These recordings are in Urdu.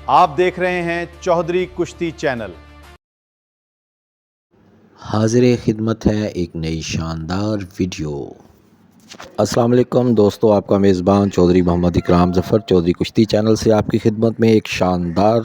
آپ دیکھ رہے ہیں چودھری کشتی چینل۔ حاضر خدمت ہے ایک نئی شاندار ویڈیو۔ السلام علیکم دوستو، آپ کا میزبان چودھری محمد اکرام ظفر چودھری کشتی چینل سے آپ کی خدمت میں ایک شاندار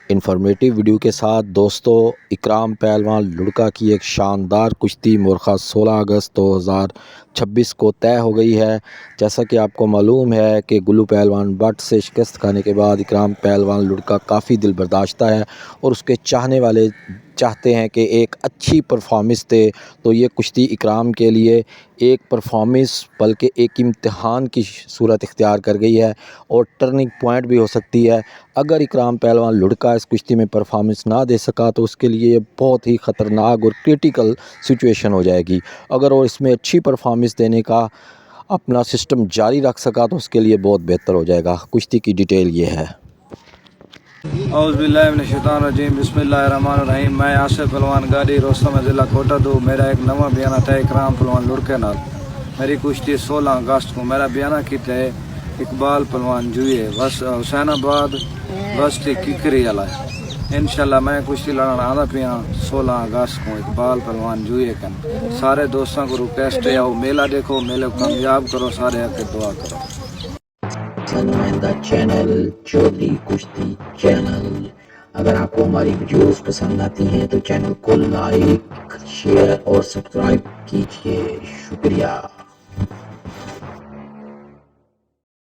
انفارمیٹیو ویڈیو کے ساتھ۔ دوستو، اکرام پہلوان لڑکا کی ایک شاندار کشتی مرخہ 16 اگست 2026 کو طے ہو گئی ہے۔ جیسا کہ آپ کو معلوم ہے کہ گلو پہلوان بٹ سے شکست کھانے کے بعد اکرام پہلوان لڑکا کافی دل برداشتہ ہے اور اس کے چاہنے والے چاہتے ہیں کہ ایک اچھی پرفارمنس دے، تو یہ کشتی اکرام کے لیے ایک پرفارمنس بلکہ ایک امتحان کی صورت اختیار کر گئی ہے اور ٹرننگ پوائنٹ بھی ہو سکتی ہے۔ اگر اکرام پہلوان لڑکا اس کشتی میں پرفارمنس نہ دے سکا تو اس کے لیے بہت ہی خطرناک اور کرٹیکل سچویشن ہو جائے گی۔ اگر وہ اس میں اچھی پرفارمنس دینے کا اپنا سسٹم جاری رکھ سکا تو اس کے لیے بہت بہتر ہو جائے گا۔ کشتی کی ڈیٹیل یہ ہے۔ اعوذ باللہ من الشیطان الرجیم، بسم اللہ الرحمن الرحیم۔ میں آصف پہلوان گاڑی روستم ضلع کوٹا دو۔ میرا ایک نواں بیانہ تھا اکرام پہلوان لڑکے نال۔ میری کشتی 16 اگست کو۔ میرا بیانہ کیتا ہے اقبال پہلوان جوئے بس حسین آباد بستی ککری والا ہے۔ انشاءاللہ میں کشتی لڑن آنا پیا 16 اگست کو اقبال پہلوان جوئے کن۔ سارے دوستوں کو ریکویسٹ ہے آؤ میلہ دیکھو، میلے کو کامیاب کرو، سارے آ کے دعا کرو۔ نمائندہ چینل چودھری کشتی چینل۔ اگر آپ کو ہماری ویڈیوز پسند آتی ہیں تو چینل کو لائک، شیئر اور سبسکرائب کیجیے۔ شکریہ۔